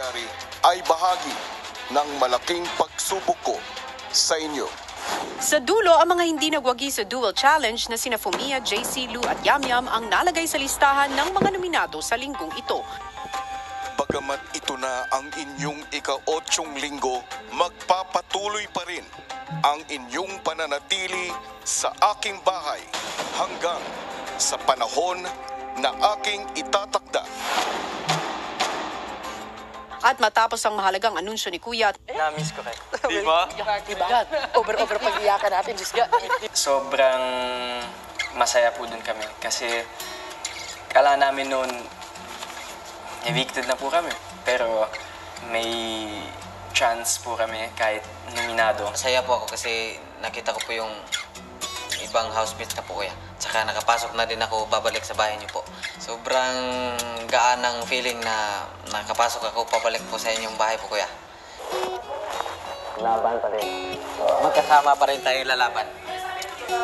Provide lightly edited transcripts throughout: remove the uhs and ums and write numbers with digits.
nangyari ay bahagi ng malaking pagsubok ko sa inyo. Sa dulo, ang mga hindi nagwagi sa Duel Challenge na sina Fumia, JC, Lou at Yamyam ang nalagay sa listahan ng mga nominado sa linggong ito. Bagamat ito na ang inyong ika-8 linggo, magpapatuloy pa rin ang inyong pananatili sa aking bahay hanggang sa panahon na aking itatakda. At matapos ang mahalagang anunsyo ni Kuya, Na-miss ko kayo. Di ba? Diba? Over pag-iyakan natin, Diyos ka. Sobrang masaya po dun kami kasi kala namin noon evicted na po kami. Pero may chance po kami kahit nominado. Masaya po ako kasi nakita ko po yung ibang housemates na po kuya. Tsaka nakapasok na din ako babalik sa bahay niyo po. Sobrang gaan ng feeling na nakapasok ako pabalik po sa inyong bahay po kuya. Laban pa rin. Magkasama pa rin tayo lalaban.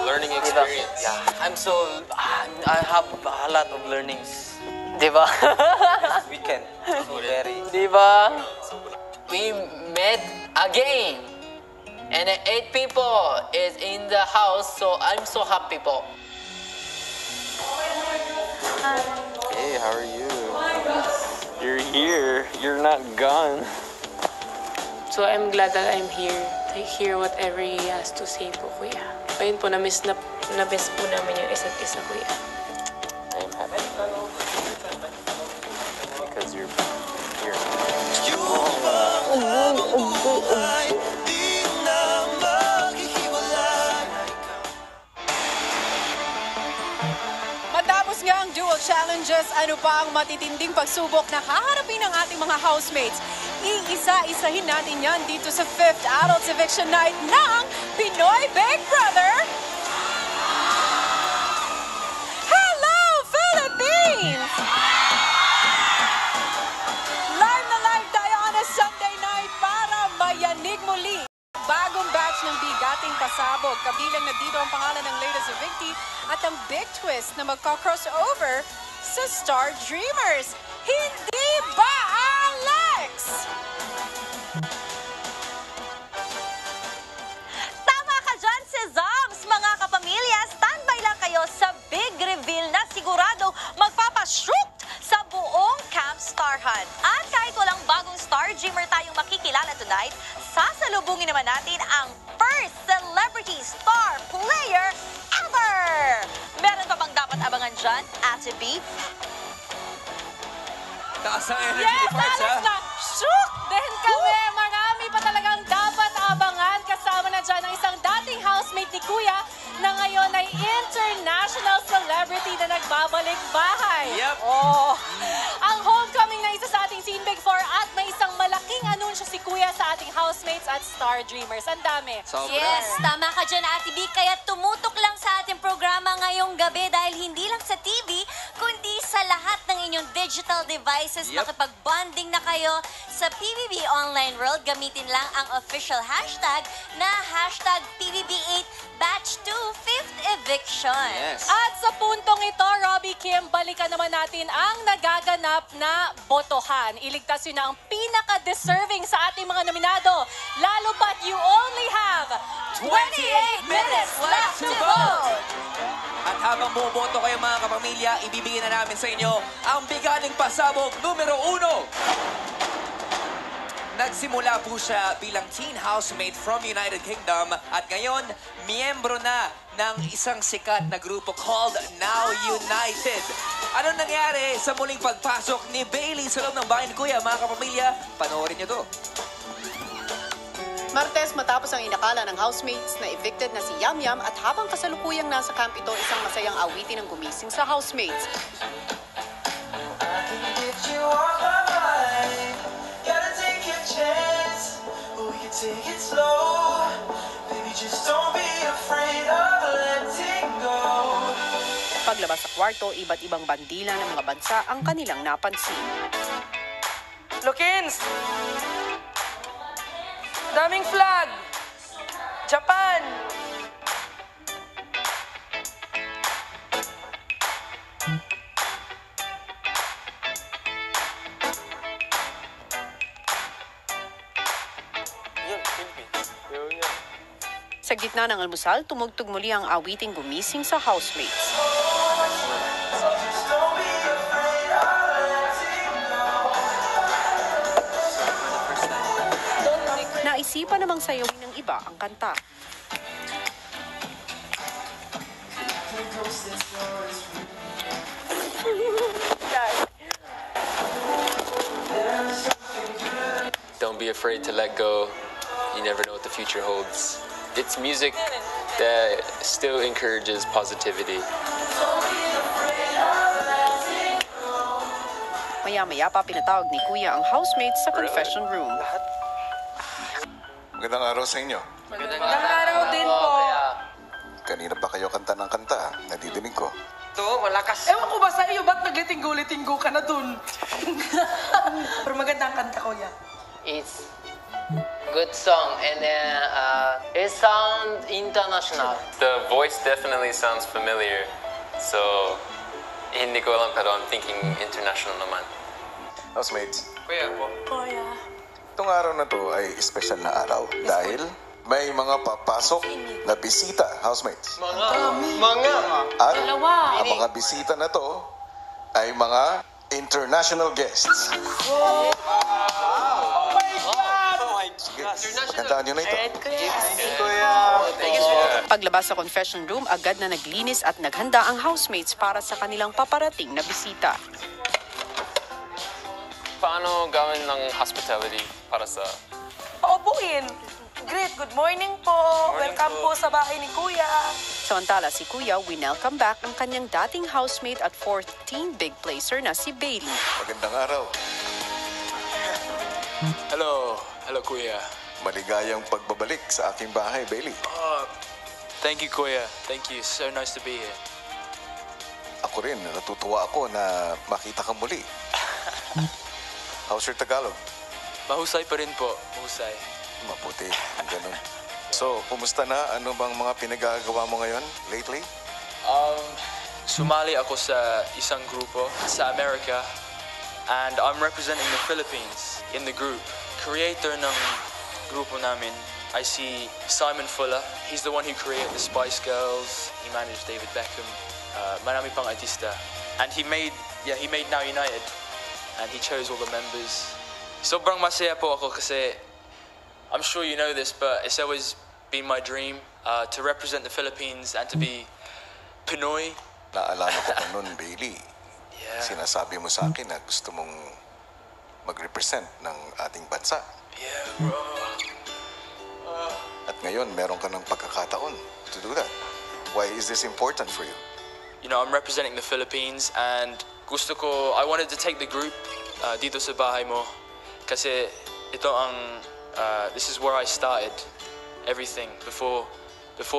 Learning experience. Yeah. I have a lot of learnings. Diba? This weekend. Very. Diba? We met again. And 8 people is in the house, so I'm so happy po. Hey, how are you? You're here. You're not gone. So I'm glad that I'm here to hear whatever he has to say po, Kuya. Ayun po, na-miss po namin yung isa't isa, Kuya. I'm happy. Because you're here. matapos nga ang Duel Challenges, ano pa ang matitinding pagsubok na haharapin ng ating mga housemates? Iisa-isahin natin yan dito sa 5th Adults Eviction Night ng Pinoy Big Brother. Hello, Philippines! Live na live tayo on a Sunday night para mayanig muli. Bagong batch ng bigating pasabog. Kabilang na dito ang pangalan ng latest evictee at ang big twist na magka-crossover sa Star Dreamers. Hindi ba, Alex? Tama ka dyan, si Zams! Mga kapamilya, standby lang kayo sa big reveal na sigurado magpapashoot sa buong Camp Star Hunt. At kahit walang bagong Star Dreamer tayong makikilala tonight, sasalubungin naman natin ang first celebrity star player ever! Meron pa bang dapat abangan dyan, Ate B? Taas ang energy ni Parts, ha? na shoot din kami. Marami pa talagang dapat abangan. Kasama na dyan ang isang dating housemate ni Kuya na ngayon ay international celebrity na nagbabalik bahay. Yep. Oh, ang homecoming na isa sa ating Scene Big 4 at may isang malaking anunsyo si Kuya sa ating housemates at Star Dreamers. Ang dami. Sobra. Yes, tama ka dyan, Ate B. Kaya tumutok lang sa ating programa ngayong gabi dahil hindi lang sa TV, kundi sa lahat ng inyong digital devices. Yep. Makipag-bonding na kayo sa PBB Online World. Gamitin lang ang official hashtag na hashtag PBB8 Batch 2 5th Eviction. Yes. At sa puntong ito, Robbie Kim, balikan naman natin ang nagaganap na botohan. Iligtas yun na ang pinaka-deserving sa ating mga nominado. Lalo pat you only have 28 minutes left to vote. At habang bumoboto kayo mga kapamilya, ibibigay na namin sa inyo ang bigating pasabog numero 1. Nagsimula po siya bilang teen housemate from United Kingdom at ngayon, miyembro na ng isang sikat na grupo called Now United. Anong nangyari sa muling pagpasok ni Bailey sa loob ng bahay ni Kuya, mga kapamilya? Panoorin niyo to. Martes, matapos ang inakala ng housemates na evicted na si Yamyam at habang kasalukuyang nasa camp ito, isang masayang awitin ang gumising sa housemates. Take it slow, baby, just don't be afraid of letting go. Paglabas sa kwarto, iba't ibang bandila ng mga bansa ang kanilang napansin. Lokins! Daming flag! Japan! Sa gitna ng almusal, tumugtog muli ang awiting gumising sa housemates. Naisipan namang sayawin ng iba ang kanta. Don't be afraid to let go. You never know what the future holds. It's music that still encourages positivity. Maya-maya pa pinatawag ni Kuya ang housemates sa confession room. Magandang araw sa inyo. Magandang araw din po. Kanina pa kayo kanta ng kanta. Nadidinig ko. Ito, malakas. Ewan ko ba sa iyo, ba't naglitinggo-litinggo ka na dun? Pero maganda ang kanta ko, ya. It's good song and it sounds international. The voice definitely sounds familiar. So, hindi ko alam pero I'm thinking international naman. Housemates, Kuya po. Kuya. itong araw na to ay espesyal na araw dahil may mga papasok na bisita, housemates. At ang mga bisita na to ay mga international guests. Sige, kantaan nyo na ito. Paglabas sa confession room, agad na naglinis at naghanda ang housemates para sa kanilang paparating na bisita. Paano gawin ng hospitality para sa... Paubuin. Great, good morning po. Welcome po sa bahay ni Kuya. Samantala si Kuya, winelcome back ang kanyang dating housemate at 14 big placer na si Bailey. Magandang araw. Hello. Hello, Kuya. Maligayang pagbabalik sa aking bahay, Bailey. Thank you, Kuya. Thank you. So nice to be here. Ako rin, natutuwa ako na makita ka muli. How's your Tagalog? Mahusay pa rin po. Mahusay. Mabuti, ganun. So, kumusta na? Ano bang mga pinagagawa mo ngayon, lately? Sumali ako sa isang grupo sa Amerika and I'm representing the Philippines in the group. Creator ng grupo namin, I see Simon Fuller. He's the one who created the Spice Girls. He managed David Beckham. Marami pang artista. And he made Now United. And he chose all the members. Sobrang masaya po ako kasi I'm sure you know this, but it's always been my dream to represent the Philippines and to be Pinoy. Naalala ko pa nun, Bailey. Yeah. Sinasabi mo sa akin na gusto mong mag-represent ng ating bansa. Yeah, bro. At ngayon, meron ka ng pagkakataon to do that. Why is this important for you? You know, I'm representing the Philippines and I wanted to take the group dito sa bahay mo kasi this is where I started everything before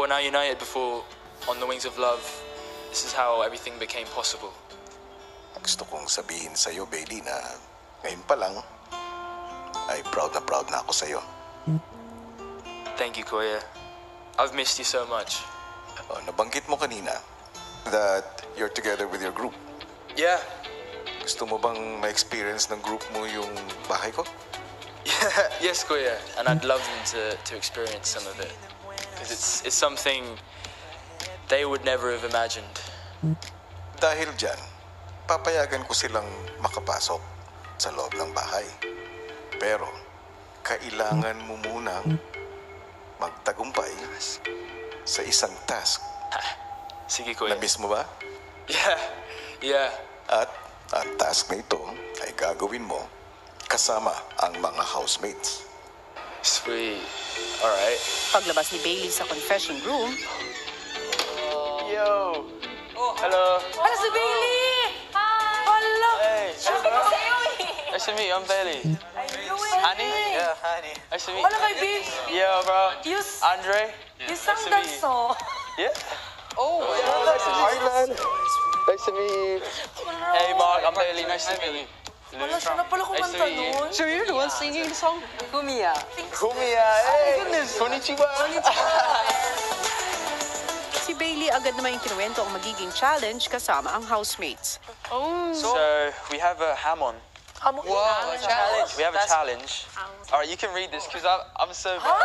Now United, before On the Wings of Love. This is how everything became possible. Gusto kong sabihin sa'yo, Bailey, na ngayon pa lang ay proud na ako sa'yo. Thank you, Kuya. I've missed you so much. Nabanggit mo kanina that you're together with your group. Yeah. Gusto mo bang ma-experience ng group mo yung bahay ko? Yeah, yes, Kuya. And I'd love them to experience some of it. Because it's something they would never have imagined. Dahil dyan, papayagan ko silang makapasok sa loob ng bahay. Pero, kailangan mo munang magtagumpay sa isang task. Sige, Kuya. Na-miss mo ba? Yeah. At ang task na ito ay gagawin mo kasama ang mga housemates. Sweet. Alright. Paglabas ni Bailey sa confession room, Yo. Hello. Ano si Bailey? Hi! Hala! Hey. Sabi ko sa'yo Nice to meet you. I'm Bailey. Honey? Yeah, honey. Nice to meet Wala kay Babe. Yeah, bro. Yus. Andre? Yung sang danso. Yeah. Oh, Hi, man. Nice to meet you. Hey, Mark. I'm Bailey. Nice to meet you. wala siya na pala kumanta nun. So you're the one singing the song? Kumiya. Kumiya. Hey. Goodness. Konnichiwa. si Bailey agad naman yung kinuwento ang magiging challenge kasama ang housemates. So we have a hamon. Wow, a challenge. We have a challenge. All right, you can read this because I'm so bad.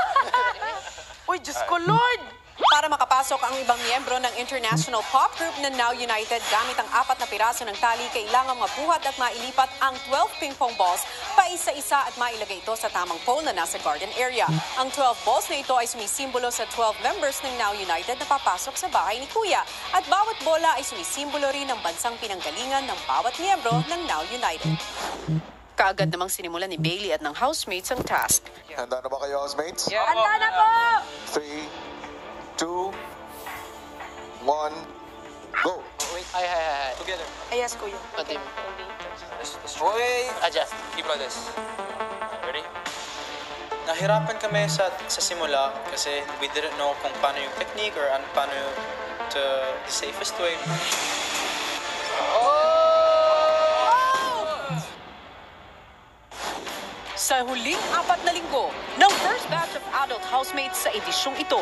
Uy, Diyos ko, Lord! Para makapasok ang ibang miyembro ng international pop group na Now United gamit ang 4 na piraso ng tali, kailangang mabuhat at mailipat ang 12 ping-pong balls pa isa-isa at mailagay ito sa tamang pole na nasa garden area. Ang 12 balls na ito ay sumisimbolo sa 12 members ng Now United na papasok sa bahay ni Kuya. At bawat bola ay sumisimbolo rin ng bansang pinanggalingan ng bawat miyembro ng Now United. Kaagad namang sinimulan ni Bailey at ng housemates ang task. Handa na ba kayo, housemates? Handa na po! 3, 2, 1, go! Hi. Together. Ayas, Kuya. Pati mo. Wait! Adjust. Keep like this. Ready? Nahirapan kami sa simula kasi we didn't know kung paano yung technique or paano the safest way. Sa huling 4 na linggo ng first batch of adult housemates sa edisyong ito,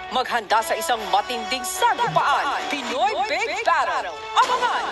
maghanda sa isang matinding sagupaan, Pinoy Big Battle. Abangan